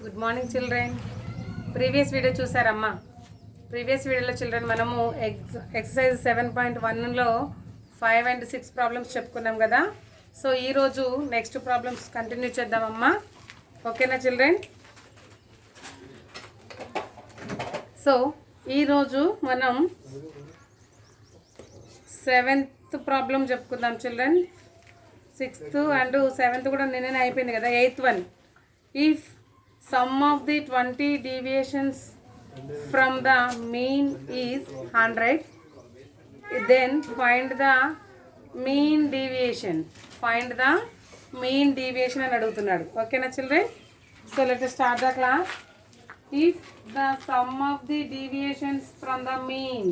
Good morning children. Previous video చూసారమ్మా. ప్రీవియస్ వీడియోలో చిల్డ్రన్ మనము ఎక్సర్సైజ్ 7.1లో 5 and 6 ప్రాబ్లమ్స్ చెప్పుకున్నాం కదా. సో ఈరోజు నెక్స్ట్ ప్రాబ్లమ్స్ కంటిన్యూ చేద్దామమ్మా. ఓకేనా చిల్డ్రన్? సో ఈరోజు మనం 7th ప్రాబ్లం చెప్పుకుందాం చిల్డ్రన్. 6th and 7th కూడా నిన్ననే అయిపోయింది కదా. 8th one, if sum of the 20 deviations from the mean is 100, then find the mean deviation. Find the mean deviation అని అడుగుతున్నాడు. ఓకేనా children? So let us start the class. If the sum of the deviations from the mean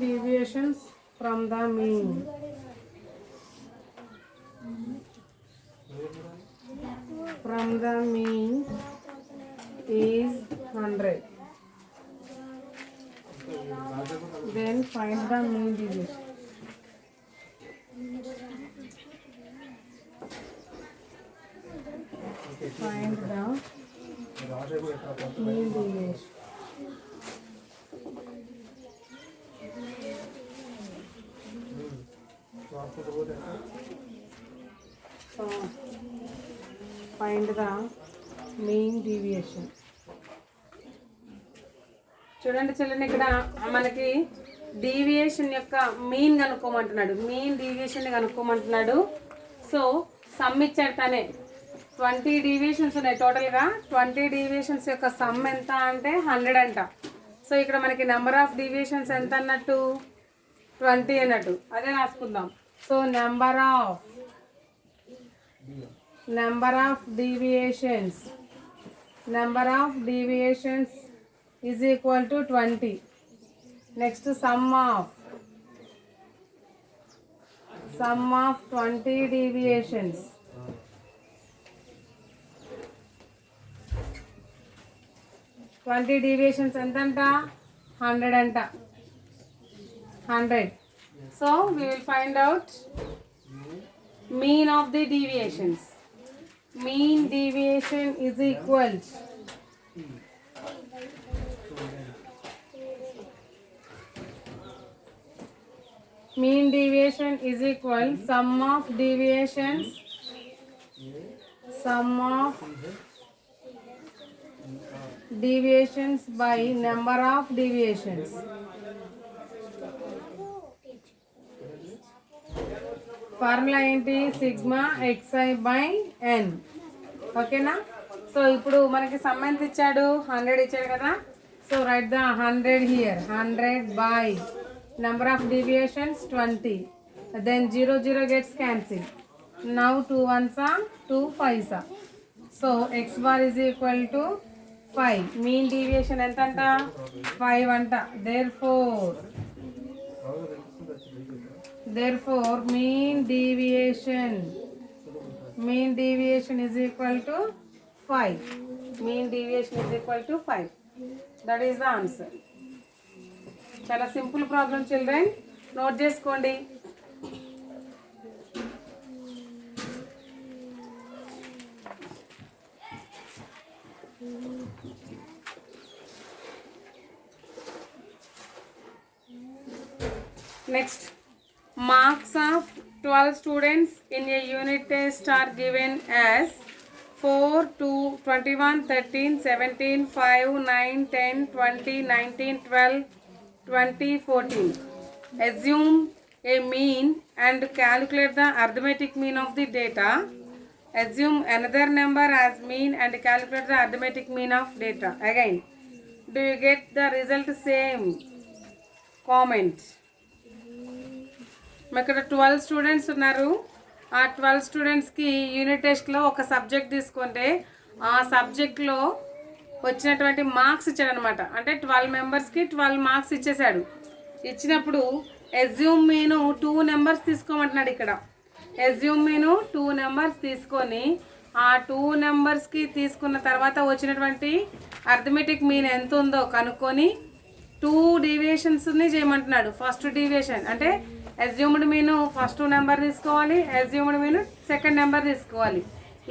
deviations from the mean is 100, then find the mean deviation. Find the mean deviation. So find the mean deviation. చూడండి children, ఇక్కడ మనకి deviation యొక్క mean కనుక్కోమంటున్నాడు. Mean deviation కనుక్కోమంటున్నాడు. So sum ఇచ్చాడు తనే. 20 deviations ఉన్నాయి టోటల్గా. 20 డీవియేషన్స్ యొక్క సమ్ ఎంత అంటే 100 అంట. సో ఇక్కడ మనకి నెంబర్ ఆఫ్ డీవియేషన్స్ ఎంత అన్నట్టు 20 అన్నట్టు. అదే రాసుకుందాం. So number of deviations is equal to 20. Next, sum of 20 deviations. ఎంతంట? 100 అంట. 100. So we will find out mean of the deviations. Mean deviation is equal sum of deviations by number of deviations. Formula ఏంటి? Sigma xi by n. ఓకేనా? So ఇప్పుడు మనకి sum ఎంత ఇచ్చాడు? 100 ఇచ్చాడు కదా. So right the 100 here. 100 by number of deviations 20. Then 0 0 gets cancel. Now 2 1s are 2 5s are. So x bar is equal to 5. Mean deviation ఎంత అంట? 5 అంట. Therefore mean deviation is equal to 5. Mean deviation is equal to 5. That is the answer. చాలా simple problem children, note చేసుకోండి. Next, marks of 12 students in a unit test are given as 4, 2, 21, 13, 17, 5, 9, 10, 20, 19, 12, 20, 14. Assume a mean and calculate the arithmetic mean of the data. Assume another number as mean and calculate the arithmetic mean of data. Again, do you get the result same? Comment. ఇక్కడ 12 students ఉన్నారు. ఆ 12 స్టూడెంట్స్కి unit టెస్ట్లో ఒక subject తీసుకుంటే ఆ సబ్జెక్ట్లో వచ్చినటువంటి మార్క్స్ ఇచ్చాడు అనమాట. అంటే 12 మెంబర్స్కి 12 మార్క్స్ ఇచ్చేసాడు. ఇచ్చినప్పుడు ఎస్యూమ్ మీను 2 నెంబర్స్ తీసుకోమంటున్నాడు. ఇక్కడ ఎస్యూమ్ మీను 2 నెంబర్స్ తీసుకొని ఆ 2 నెంబర్స్కి తీసుకున్న తర్వాత వచ్చినటువంటి అర్థమెటిక్ మీన్ ఎంత ఉందో కనుక్కొని 2 డీవియేషన్స్ని చేయమంటున్నాడు. ఫస్ట్ డీవియేషన్ అంటే ఎస్యూమ్డ్ మీను ఫస్ట్ నెంబర్ తీసుకోవాలి, ఎస్యూమ్డ్ మీను సెకండ్ నెంబర్ తీసుకోవాలి.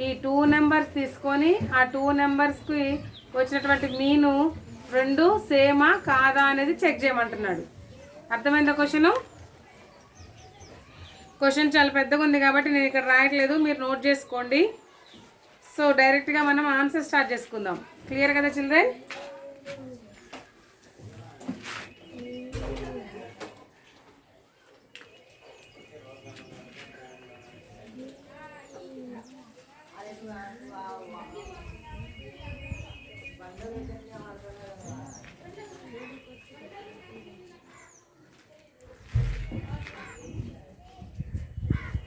ఈ 2 నెంబర్స్ తీసుకొని ఆ 2 నెంబర్స్కి వచ్చినటువంటి మీను రెండు సేమా కాదా అనేది చెక్ చేయమంటున్నాడు. అర్థమైందా క్వశ్చన్? క్వశ్చన్ చాలా పెద్దగా ఉంది కాబట్టి నేను ఇక్కడ రాయట్లేదు, మీరు నోట్ చేసుకోండి. సో డైరెక్ట్గా మనం ఆన్సర్ స్టార్ట్ చేసుకుందాం. క్లియర్ కదా చిల్డ్రన్?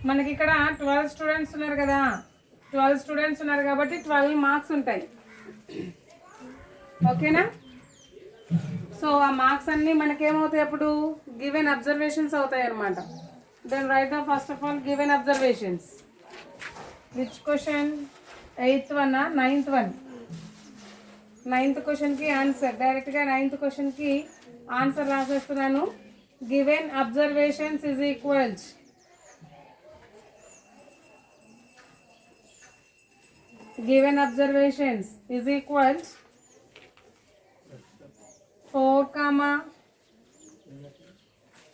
మనకి ఇక్కడ 12 స్టూడెంట్స్ ఉన్నారు కదా, 12 స్టూడెంట్స్ ఉన్నారు కాబట్టి 12 మార్క్స్ ఉంటాయి. ఓకేనా? సో ఆ మార్క్స్ అన్నీ మనకేమవుతాయి అప్పుడు? గివెన్ అబ్జర్వేషన్స్ అవుతాయి అన్నమాట. Then right the first of all given observations. Which question? 8th one, 9th one? 9th క్వశ్చన్కి ఆన్సర్. డైరెక్ట్గా 9th క్వశ్చన్కి ఆన్సర్ రాసేస్తున్నాను. Given observations is equals given observations is equals 4 comma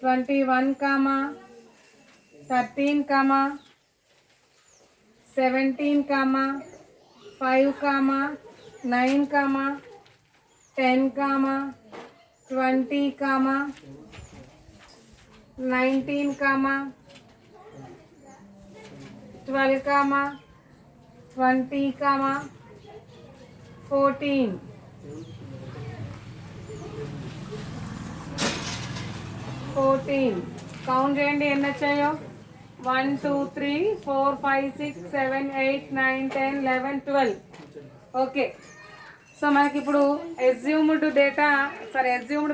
21 comma 13 comma 17 comma 5 comma 9 comma 10 comma 20 comma 19 comma 12 comma 20 comma 14 count చేయండి ఎన్ని వచ్చాయో. 1 2 3 4 5 6 7 8 9 10 11 12. Okay. So మనకి ఇప్పుడు assumed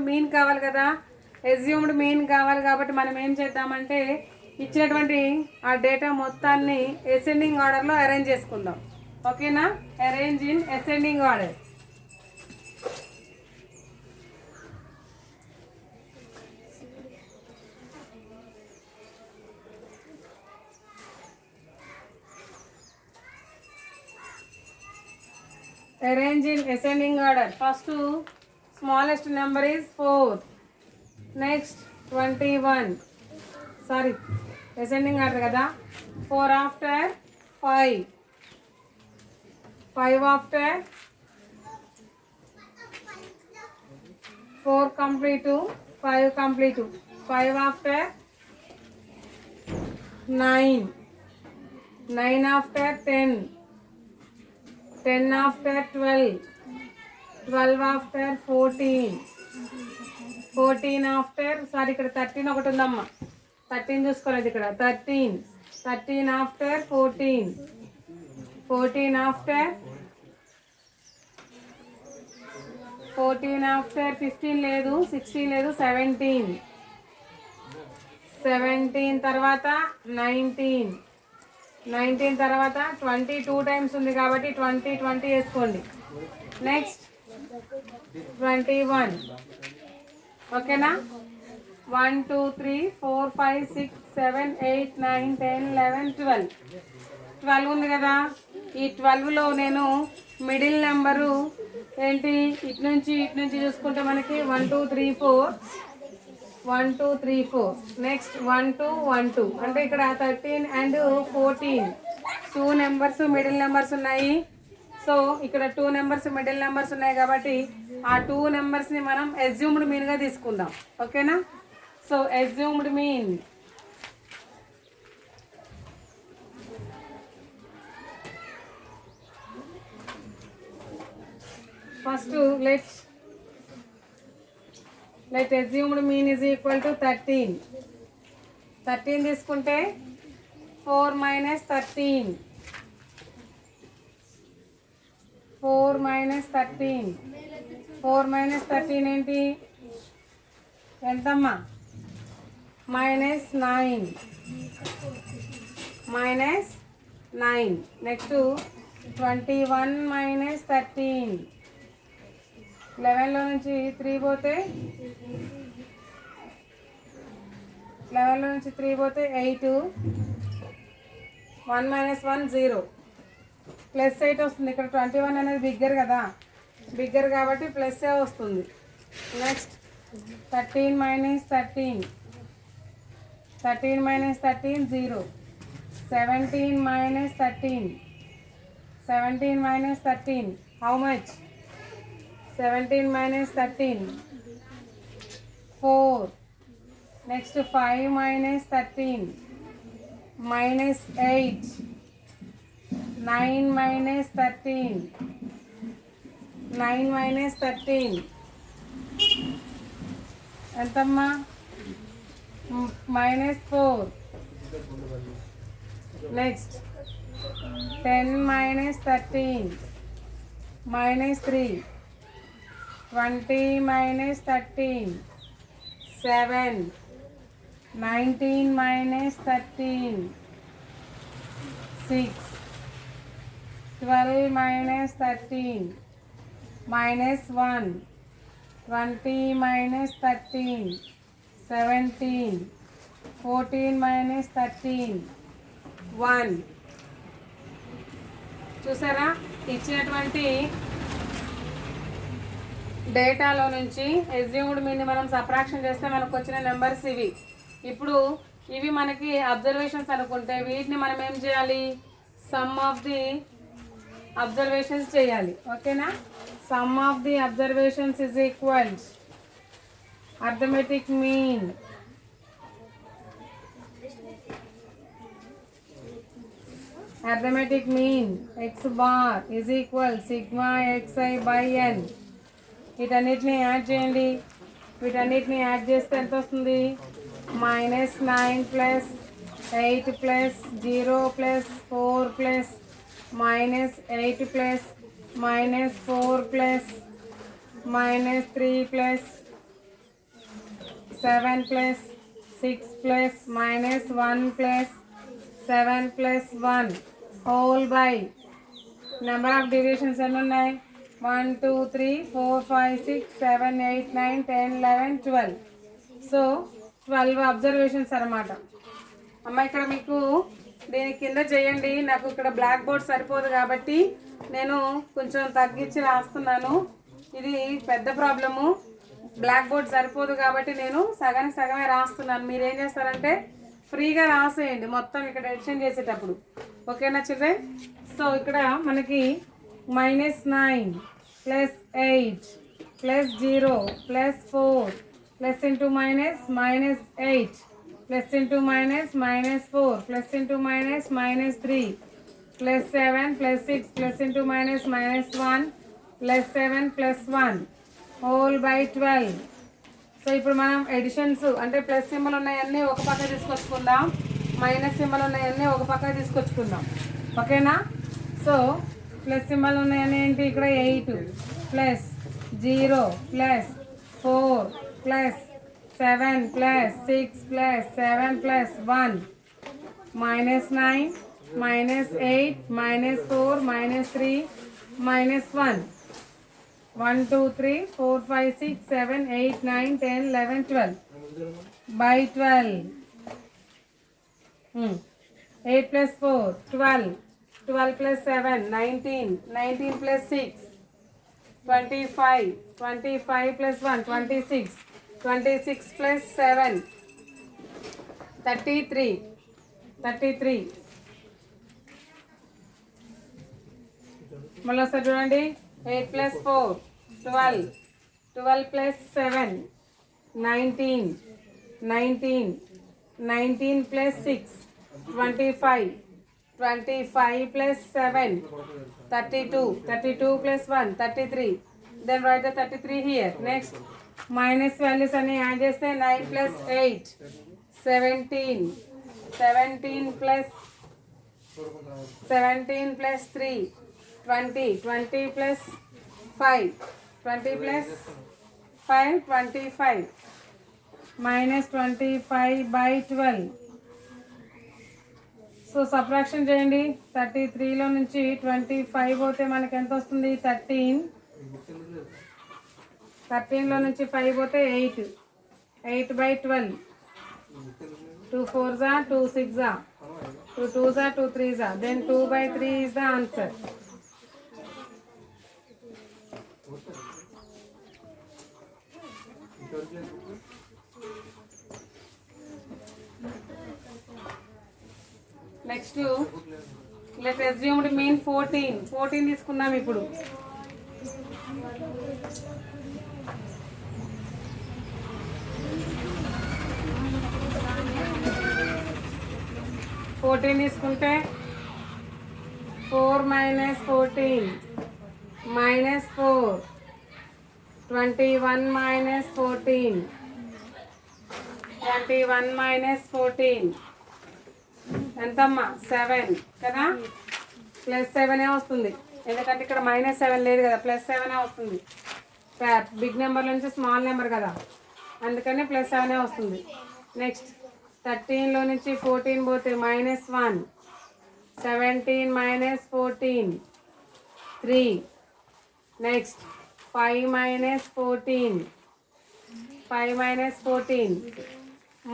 mean కావాలి కదా. ఎస్యూమ్డ్ మీన్ కావాలి కాబట్టి మనం ఏం చేద్దామంటే ఇచ్చినటువంటి ఆ డేటా మొత్తాన్ని అసెండింగ్ ఆర్డర్లో అరేంజ్ చేసుకుందాం. ఓకేనా? Arrange in ascending order. Arrange in ascending order. First smallest number is 4. Next 21. Sorry, ascending order kada. 4 after 5. 5 after 4 complete to 5 complete to 5 after 9. 9 after 10. 10 after 12, 12 after 14, 14 after, sorry ఇక్కడ 13 ఒకటి ఉందమ్మా, 13 చూసుకోలేదు ఇక్కడ, 13, 13 after 14, 14 after 15 లేదు, 16 లేదు, 17, 17 తర్వాత 19, 19 తర్వాత 20 2 times ఉంది కాబట్టి 20 20 వేసుకోండి. నెక్స్ట్ 21. ఓకేనా? 1 2 3 4 5 6 7 8 9 10 11 12. 12 ఉంది కదా. ఈ 12లో నేను మిడిల్ నెంబరు ఏంటి, ఇటు నుంచి చూసుకుంటే మనకి 1 2 3 4, 1 2 3 4. నెక్స్ట్ 1 2 1 2 అంటే ఇక్కడ 13 and 14 2 నెంబర్స్ మిడిల్ నెంబర్స్ ఉన్నాయి. సో ఇక్కడ 2 నెంబర్స్ మిడిల్ నెంబర్స్ ఉన్నాయి కాబట్టి ఆ 2 నెంబర్స్ని మనం అస్యూమ్డ్ మీన్గా తీసుకుందాం. ఓకేనా? So assumed mean first let assumed mean is equal to 13. 13 తీసుకుంటే 4 minus 13. 4 minus 13. 4 minus 13 ఏంటి ఎంతమ్మా? -9. -9. Next 21 minus 13. 11లో నుంచి 3 పోతే 8. 1 minus 1 0. ప్లస్ 8 వస్తుంది. ఇక్కడ 21 అనేది బిగ్గర్ కదా, బిగ్గర్ కాబట్టి ప్లస్ ఏ వస్తుంది. Next 13 minus 13. 13 minus 13 0. 17 minus 13. 17 minus 13 how much? 17 minus 13 4. Next 5 minus 13 minus 8. 9 minus 13. 9 minus 13 ఎంతమ్మా? -4. Next 10 minus 13 -3. 20 minus 13 7. 19 minus 13 6. 12 minus 13 -1. 20 minus 13 17. 14 minus 13 1. చూసారా? ఇచ్చినటువంటి డేటాలో నుంచి అజ్యూమ్డ్ మీన్ని మనం సబ్ట్రాక్షన్ చేస్తే మనకు వచ్చిన నెంబర్స్ ఇవి. ఇప్పుడు ఇవి మనకి అబ్జర్వేషన్స్ అనుకుంటే వీటిని మనం ఏం చేయాలి? సమ్ ఆఫ్ ది అబ్జర్వేషన్స్ చేయాలి. ఓకేనా? Some of the observations is equals arithmetic mean x bar is equal sigma xi by n. వీటన్నిటిని యాడ్ చేయండి. వీటన్నిటిని యాడ్ చేస్తే ఎంత వస్తుంది? -9 plus 8 plus 0 plus 4 plus -8 plus -4 plus -3 plus 7 plus 6 plus -1 plus 7 plus 1 whole by number of deviations ఎన్ని ఉన్నాయి? 1 2 3 4 5 6 7 8 9 10 11 12. So 12 observations అన్నమాట. అమ్మ ఇక్కడ మీకు దీని కింద చేయండి. నాకు ఇక్కడ బ్లాక్ బోర్డ్ సరిపోదు కాబట్టి నేను కొంచెం తగ్గించి రాస్తున్నాను. ఇది పెద్ద ప్రాబ్లము, బ్లాక్ బోర్డ్ సరిపోదు కాబట్టి నేను సగానికి సగమే రాస్తున్నాను. మీరు ఏం చేస్తారంటే ఫ్రీగా రాసేయండి మొత్తం ఇక్కడ ఎడిషన్ చేసేటప్పుడు. ఓకేనా చిల్డ్రన్? సో ఇక్కడ మనకి -9 plus 8 plus 0 plus 4 plus into minus -8 plus into minus -4 plus into minus -3 plus 7 plus 6 plus into minus -1 plus 7 plus 1 whole by 12. So ఇప్పుడు మనం ఎడిషన్స్ అంటే ప్లస్ సింబల్ ఉన్నాయన్నీ ఒక పక్క తీసుకొచ్చుకుందాం, మైనస్ సింబల్ ఉన్నాయన్నీ ఒక పక్క తీసుకొచ్చుకుందాం. ఓకేనా? సో ప్లస్ సింబల్ ఉన్నాయన్నీ ఏంటి? ఇక్కడ 8 plus 0 plus 4 plus 7 plus 6 plus 7 plus 1 -9 -8 -4 -3 -1 1 2 3 4 5 6 7 8 9 10 11 12 by 12. 8 plus 4 12. 12 plus 7 19. 19 plus 6 25. 25 plus 1 26. 26 plus 7 33. 33. మళ్ళీ ఒకసారి చూడండి. 8 plus 4 12. 12 plus 7 19. 19. 19 plus 6 25. 25 plus 7 32. 32 plus 1 33. Then write the 33 here. Next minus values అన్ని యాడ్ చేస్తే 9 plus 8 17, 17 plus 3 20, 20 plus 5 20 plus 5 25 minus 25/12. So subtraction చేయండి. 33లో నుంచి 25 పోతే మనకి ఎంత వస్తుంది? 13. 13లో నుంచి 5 పోతే 8. 8/12. 2 4s are 2 6s are 2 2s are 2 3s are. Then 2/3 is the answer. Next let assumed mean 14 తీసుకుందాం. ఇప్పుడు 14 తీసుకుంటే 4 మైనస్ 14 మైనస్ 4 21 మైనస్ 14 21 మైనస్ 14 ఎంతమ్మా? 7 కదా. ప్లస్ 7 వస్తుంది ఎందుకంటే ఇక్కడ -7 లేదు కదా, +7 వస్తుంది. బిగ్ నెంబర్ నుంచి స్మాల్ నెంబర్ కదా, అందుకని +7 వస్తుంది. నెక్స్ట్ 13లో నుంచి 14 పోతే -1 17 minus 14 3. Next 5 minus 14 5 minus 14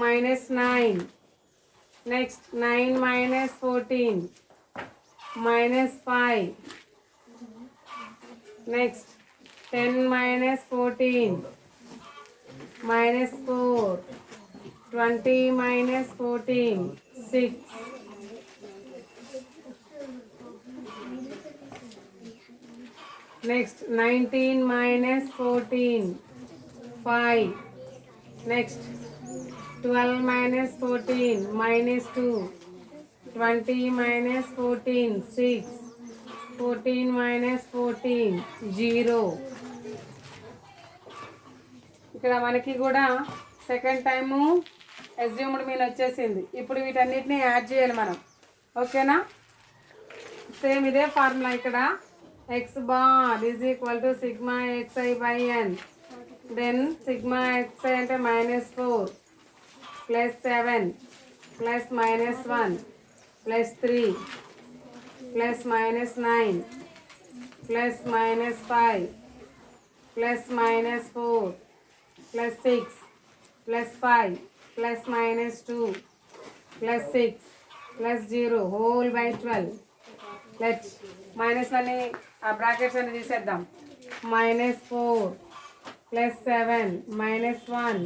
-9. Next 9 minus 14 -5. Next 10 minus 14 -4. 20 minus 14 6. Next 19 minus 14 5. Next 12 minus 14 -2. 20 minus 14 6. 14 minus 14 0. ఇక్కడ మనకి కూడా సెకండ్ టైము అస్యూమ్డ్ మీన్ వచ్చేసింది. ఇప్పుడు వీటన్నిటిని యాడ్ చేయాలి మనం, ఓకేనా? సేమ్ ఇదే ఫార్ములా. ఇక్కడ x bar is equal to sigma xi/n. Then sigma xi అంటే -4 plus 7 plus -1 plus 3 plus -9 plus -5 plus -4 plus 6 plus 5 plus -2 plus 6 plus 0 whole by 12. Let minus అని ఆ బ్రాకెట్స్ అని తీసేద్దాం. -4 plus 7 -1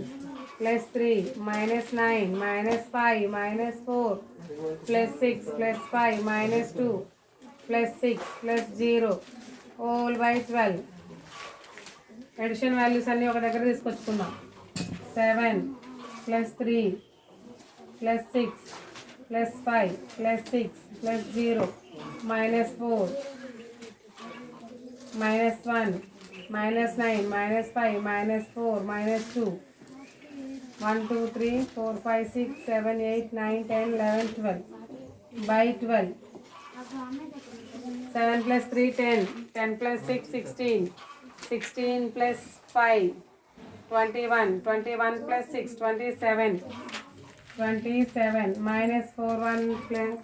plus 3 -9 -5 -4 plus 6 plus 5 -2 plus 6 plus 0 whole by 12. Addition values అన్నీ ఒక దగ్గర తీసుకొచ్చుకుందాం. 7 plus 3 plus 6 plus 5 plus 6 plus 0 -4 -1 -9 -5 -4 -2 1 2 3 4 5 6 7 8 9 10 11 12 by 12. 7 plus 3 10 10 plus 6 16 16 plus 5 21 21 plus 6 27 27 minus 4 1 plus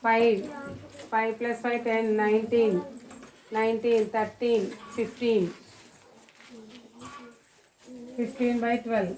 5 5 plus 5 10 19 19 13 15 15 by 12.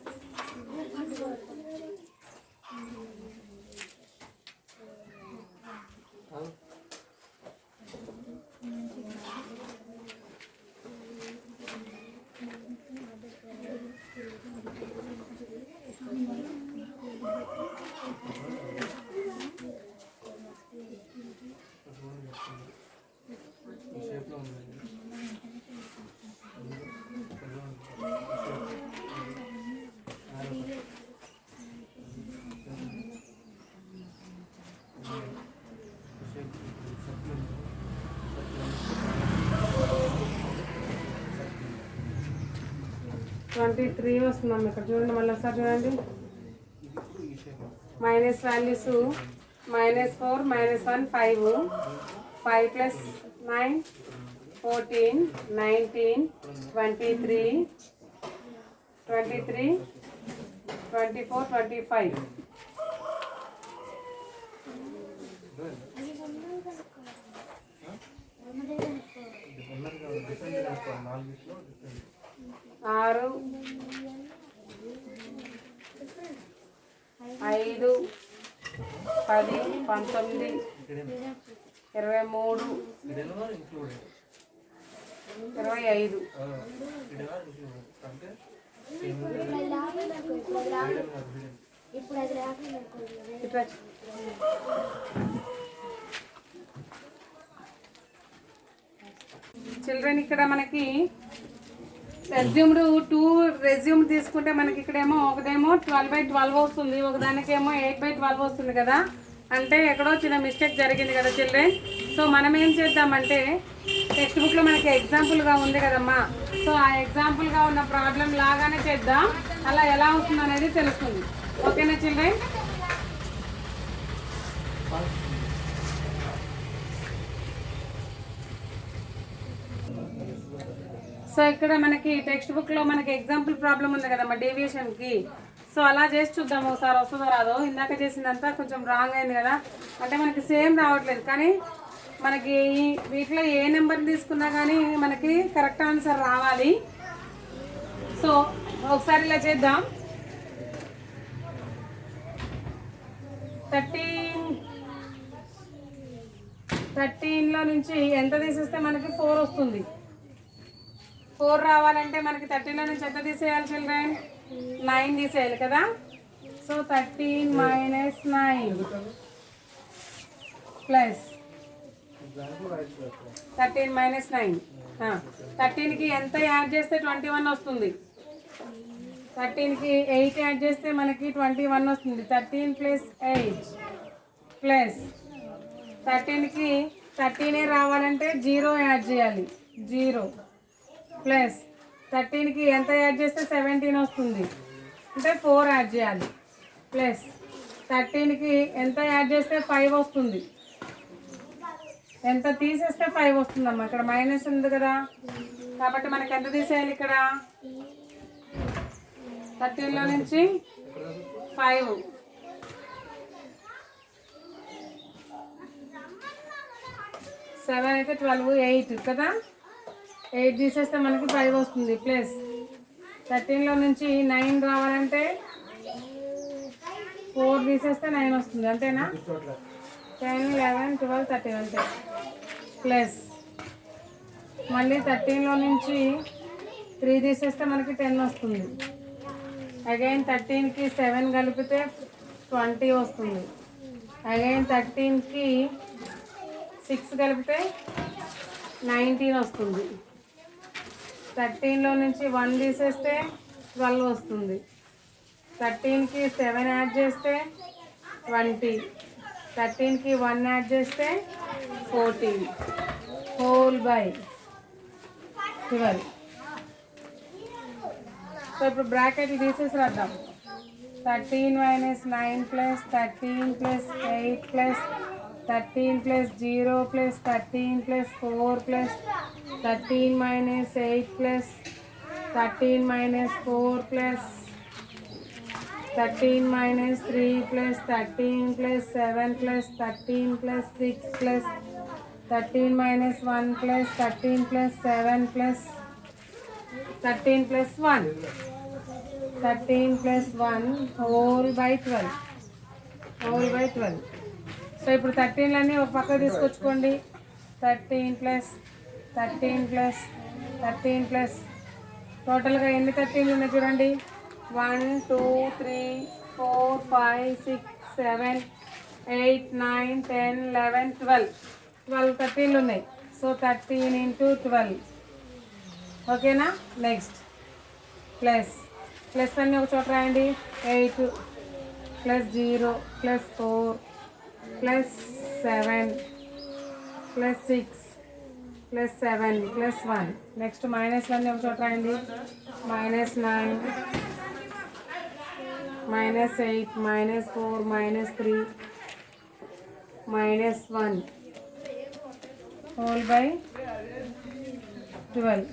23 వస్తుందమ్మ. ఇక్కడ చూడండి, మళ్ళీ ఒకసారి చూడండి. Minus values -4 -1 5 5 + 9 14 19 23 24 25. ఆరు 5 10 19 23 25. చిల్డ్రన్ ఇక్కడ మనకి రెజ్యూమ్డ్ 2 రెజ్యూమ్ తీసుకుంటే మనకి ఇక్కడేమో ఒకదేమో 12/12 వస్తుంది, ఒకదానికేమో 8/12 వస్తుంది కదా. అంటే ఎక్కడో చిన్న మిస్టేక్ జరిగింది కదా చిల్డ్రన్. సో మనం ఏం చేద్దామంటే టెక్స్ట్ బుక్లో మనకి ఎగ్జాంపుల్గా ఉంది కదమ్మా, సో ఆ ఎగ్జాంపుల్గా ఉన్న ప్రాబ్లం లాగానే చేద్దాం. అలా ఎలా అవుతుంది అనేది తెలుస్తుంది. ఓకేనా చిల్డ్రన్? సో ఇక్కడ మనకి టెక్స్ట్ బుక్లో మనకి ఎగ్జాంపుల్ ప్రాబ్లం ఉంది కదమ్మా డేవియేషన్కి. సో అలా చేసి చూద్దాం ఒకసారి వస్తుందో రాదో. ఇందాక చేసిందంతా కొంచెం రాంగ్ అయింది కదా, అంటే మనకి సేమ్ రావట్లేదు. కానీ మనకి వీటిలో ఏ నెంబర్ తీసుకున్నా కానీ మనకి కరెక్ట్ ఆన్సర్ రావాలి. సో ఒకసారి ఇలా చేద్దాం. 13లో నుంచి ఎంత తీసేస్తే మనకి 4 వస్తుంది. 4 రావాలంటే మనకి 13లో నుంచి ఎంత తీసేయాలి చిల్డ్రన్? 9 తీసేయాలి కదా. So 13 - 9 plus 13 - 9. 13కి ఎంత యాడ్ చేస్తే 21 వస్తుంది? 13కి 8 యాడ్ చేస్తే మనకి 21 వస్తుంది. 13 + 8 ప్లస్ 13కి 13 రావాలంటే 0 యాడ్ చేయాలి. 0 ప్లస్ 13కి ఎంత యాడ్ చేస్తే 17 వస్తుంది? అంటే 4 యాడ్ చేయాలి. ప్లస్ 13కి ఎంత యాడ్ చేస్తే 5 వస్తుంది? ఎంత తీసేస్తే 5 వస్తుందమ్మా. ఇక్కడ మైనస్ ఉంది కదా, కాబట్టి మనకి ఎంత తీసేయాలి ఇక్కడ? 13లో నుంచి 5. 7 అయితే 12, 8 కదా. 8 తీసేస్తే మనకి 5 వస్తుంది. ప్లస్ 13లో నుంచి 9 రావాలంటే 4 తీసేస్తే 9 వస్తుంది. అంతేనా? 10 11 12 13 అంతే. ప్లస్ మళ్ళీ 13లో నుంచి 3 తీసేస్తే మనకి 10 వస్తుంది. అగైన్ 13కి 7 కలిపితే 20 వస్తుంది. అగైన్ 13కి 6 కలిపితే 19 వస్తుంది. 13లో నుంచి 1 తీసేస్తే 12 వస్తుంది. 13కి 7 యాడ్ చేస్తే 20. 13కి 1 యాడ్ చేస్తే 14 హోల్ బై 12. సో ఇప్పుడు బ్రాకెట్ తీసేసి రాద్దాం. 13 - 9 plus 13 + 8 plus 13 + 0 plus 13 + 4 plus 13 - 8 plus 13 - 4 plus 13 - 3 plus 13 + 7 plus 13 + 6 plus 13 - 1 plus 13 + 7 plus 13 + 1 13 + 1 whole by 12 whole by 12. So ఇప్పుడు 13లన్నీ ఒక పక్క తీసుకొచ్చుకోండి. 13 + 13 + 13 ప్లస్ టోటల్గా ఎన్ని 13లు ఉన్నాయి చూడండి. 1 2 3 4 5 6 7 8 9 10 11 12 13లు ఉన్నాయి. సో 13 × 12. ఓకేనా? నెక్స్ట్ ప్లస్ అన్నీ ఒక చోట రాయండి. 8 + 0 + 4 + 7 + 6 ప్లస్ 7 ప్లస్ 1. నెక్స్ట్ -1 ఒక చోట రాయండి. -9 -8 -4 -3 -1 whole by 12.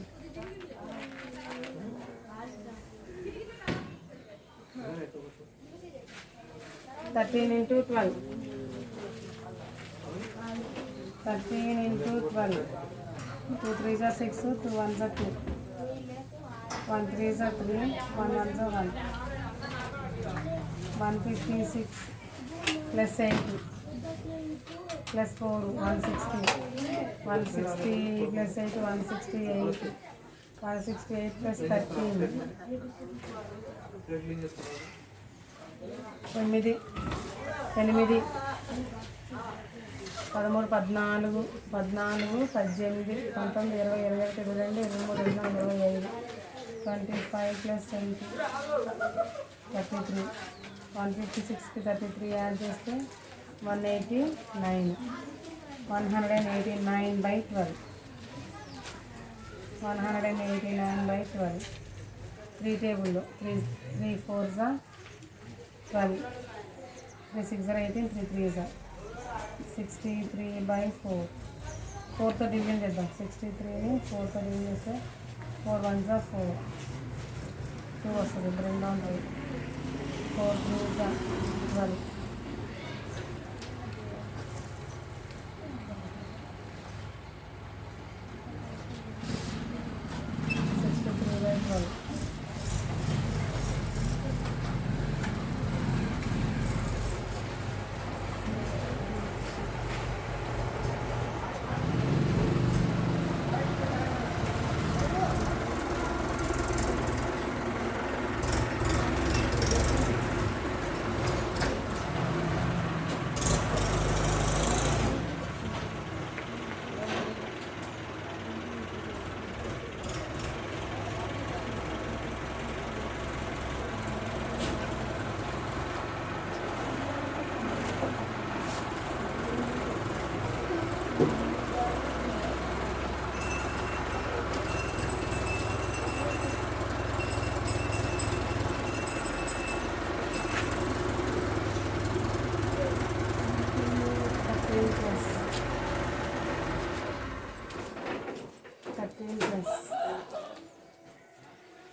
13 into 12. 13 into 12. 2 3s are 6, 2 1s are 2. 1 3s are 3, 1 1s are 1. 156 plus 8 plus 4, 160. 160 plus 8, 168. 168 plus 13. 9 8 13 14 14 18 19 20 21 22 23 24 25 plus 20 33. 156 కి 33 యాడ్ చేస్తే 189. 189 by 12. 189 by 12. 3 టేబుల్లో 3 4s are 12. 3 6s are 18. 3 3s are 63 by 4. 4తో division చేద్దాం. 63ని 4తో division చేస్తే 4 1s are 4. 2 వస్తుంది. Bring down 4 3s are 12. 63 by 12.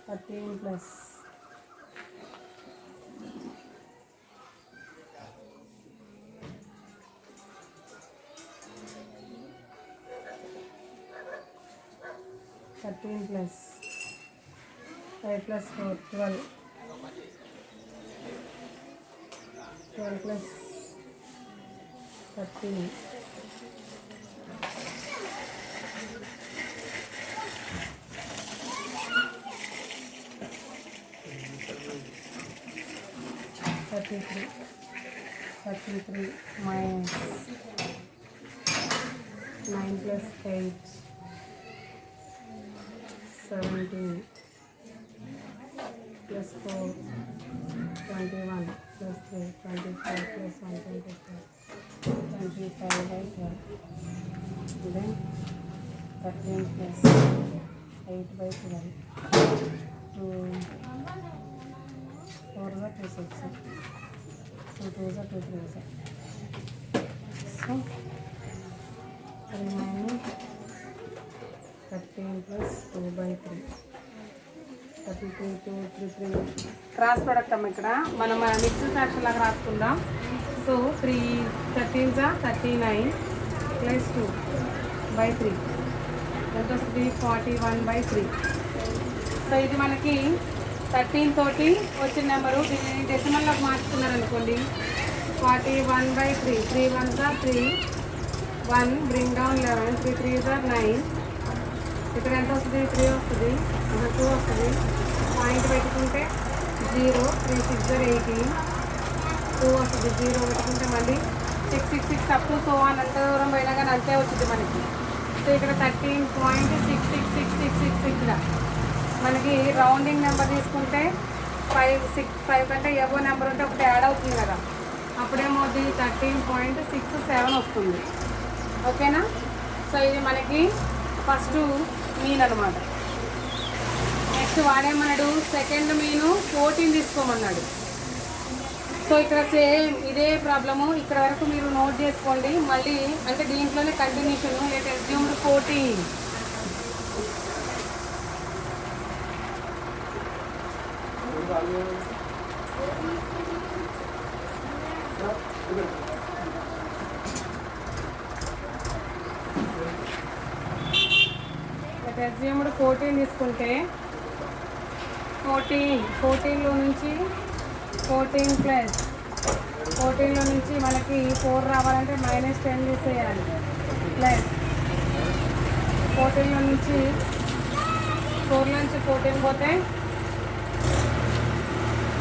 13 plus 13 plus 5 plus 4 12. 12 plus 13. 33 minus 9 plus 8 17 plus 4 21 plus 3 25 plus 1 25 by 12. Then 13 plus 8 by 12. 2 4 is 2 6. 2 2s are 2 3s are. So remaining 13 plus 2 by 3. 32 2 3 3. Cross product అమ్మ ఇక్కడ మనం mixed fraction లాగా రాసుకుందాం. So 3 13s are 39 plus 2 by 3. ఎంత వస్తుంది 41 by 3. So ఇది మనకి 13 తోటి వచ్చిన నెంబరు. దీన్ని డెసిమల్లోకి మార్చుకున్నారు అనుకోండి 41 by 3. 3 1s are 3. 1 bring down 11. 3 3s are 9. ఇక్కడ ఎంత వస్తుంది 3 వస్తుంది. అక్కడ 2 వస్తుంది. పాయింట్ పెట్టుకుంటే 0. 3 6 are 18. 2 వస్తుంది. 0 పెట్టుకుంటే మళ్ళీ 6 6 6 అప్ టు సో అని అంత దూరం పోయినా కానీ అంతే వచ్చింది మనకి. సో ఇక్కడ 13.6666 ఇక్కడ మనకి రౌండింగ్ నెంబర్ తీసుకుంటే 5 కంటే ఎబో నెంబర్ ఉంటే ఒకటి యాడ్ అవుతుంది కదా, అప్పుడేమవుతుంది 13.67 వస్తుంది. ఓకేనా. సో ఇది మనకి ఫస్ట్ మీన్ అనమాట. నెక్స్ట్ వాడేమన్నాడు, సెకండ్ మీను 14 తీసుకోమన్నాడు. సో ఇక్కడ సేమ్ ఇదే ప్రాబ్లము. ఇక్కడ వరకు మీరు నోట్ చేసుకోండి. మళ్ళీ అంటే దీంట్లోనే కంటిన్యూషన్. Let assumed 14. అస్యూమ్డ్ 14 తీసుకుంటే 14లో నుంచి 14 ప్లస్ 14లో నుంచి మనకి 4 రావాలంటే -10 తీసేయాలి. ప్లస్ 14లో నుంచి 4 నుంచి 14 పోతే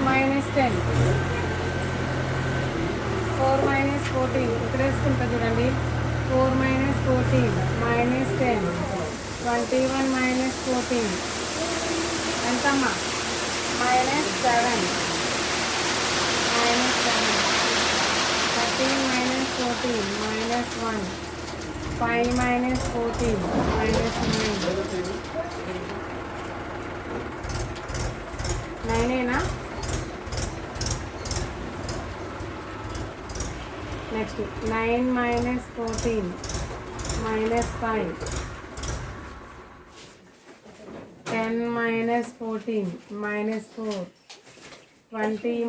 -10. 4 - 14 ఇక్కడ వేసుకుంటా చూడండి. 4 - 14 -10. 21 - 14 ఎంతమ్మా? -7. -7. 13 - 14 -1. 5 - 14 -9. 9 next 9 - 14 -5. 10 - 14 -4. 20 -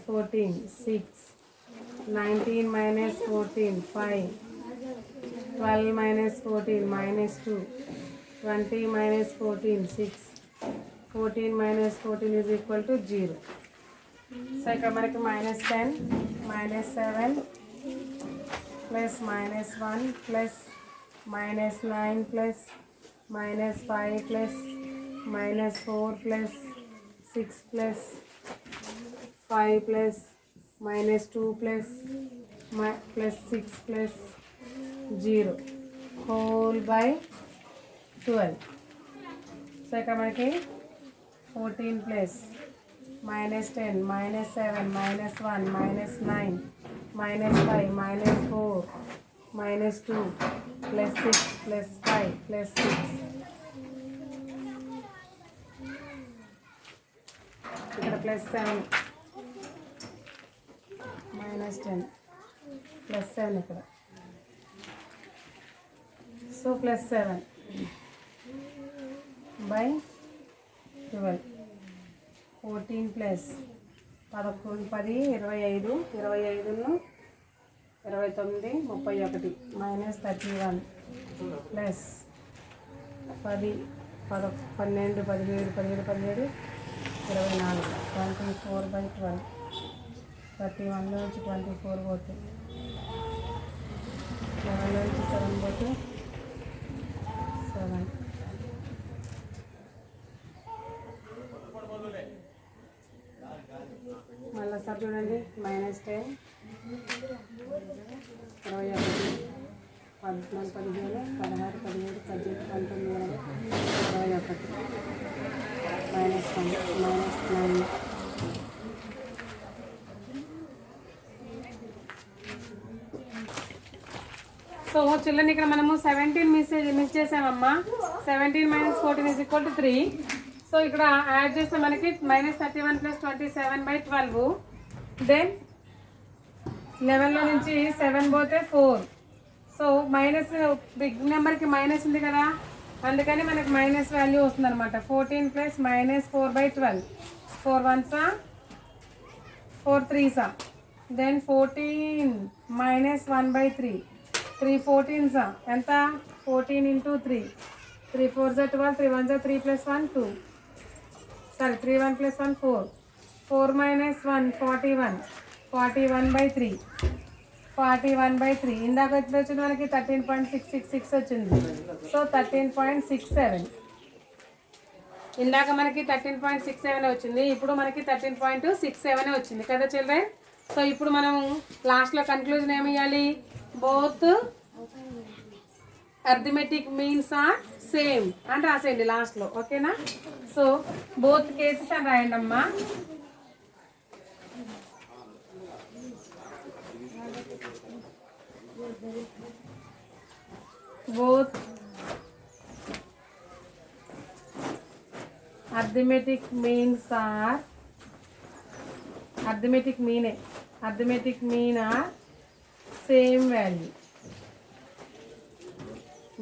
14 6. 19 - 14 5. 12 - 14 -2. 20 - 14 6. 14 - 14 is equal to 0. So ఇక్కడ మనకి -10 -7 plus -1 plus -9 plus -5 plus -4 plus 6 plus 5 plus -2 plus 6 plus 0 whole by 12. So ఇక్కడ మనకి 14 ప్లస్ -10 -7 -1 -9 -5 -4 -2 plus 6 plus 5 plus 6. ఇక్కడ +7 -10 +7 ఇక్కడ. So +7 by 12. 14 plus 11 10 25 25 29 31 -31 plus 10 12 17 17 24 24/12. 31 నుంచి 24 పోతే 11 నుంచి 7 పోతే 7. మళ్ళీ సార్ చూడండి -10 21 14 15 16 17 18 19 21 -1 -9. సో చిల్డ్రన్ ఇక్కడ మనము 17 మిస్ చేసామమ్మా. 17 - 14 is equal to 3. సో ఇక్కడ యాడ్ చేస్తే మనకి -31 + 27/12. దెన్ 11లో నుంచి 7 పోతే 4. సో మైనస్ బిగ్ నెంబర్కి మైనస్ ఉంది కదా, అందుకని మనకి మైనస్ వాల్యూ వస్తుంది అనమాట. 14 plus -4/12. 4 1s 4 3s. Then 14 -1/3. 3 14s ఎంత? 14 × 3. 3 4s 12. 3 1s 3 + 1 2. సారీ 3 1 + 1 4. 4 - 1 41. 41/3. 41/3. ఇందాక వచ్చింది మనకి 13.666 వచ్చింది. సో 13.67. ఇందాక మనకి 13.67 వచ్చింది, ఇప్పుడు మనకి 13.67 వచ్చింది కదా చిల్డ్రన్. సో ఇప్పుడు మనం లాస్ట్లో కన్క్లూజన్ ఏమి ఇవ్వాలి? Both arithmetic means are same అని రాసేయండి లాస్ట్లో, ఓకేనా? సో బోత్ కేసెస్ అని రాయండి అమ్మా. both arithmetic means are arithmetic mean are same value,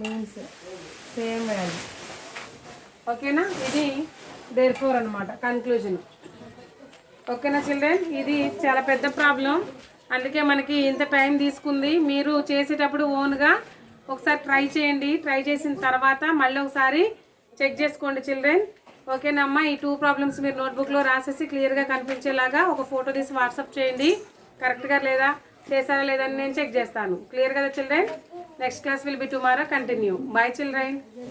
means same value. ఓకేనా, ఇది దేర్ఫోర్ అనమాట కన్క్లూజన్. ఓకేనా చిల్డ్రన్, ఇది చాలా పెద్ద ప్రాబ్లం, అందుకే మనకి ఇంత టైం తీసుకుంది. మీరు చేసేటప్పుడు ఓన్గా ఒకసారి ట్రై చేయండి, ట్రై చేసిన తర్వాత మళ్ళీ ఒకసారి చెక్ చేసుకోండి చిల్డ్రన్. ఓకేనా అమ్మా, ఈ 2 ప్రాబ్లమ్స్ మీరు నోట్బుక్లో రాసేసి క్లియర్గా కనిపించేలాగా ఒక ఫోటో తీసి వాట్సాప్ చేయండి. కరెక్ట్గా లేదా చేశారా లేదని నేను చెక్ చేస్తాను. క్లియర్ కదా children? Next class will be tomorrow. Continue. Bye children.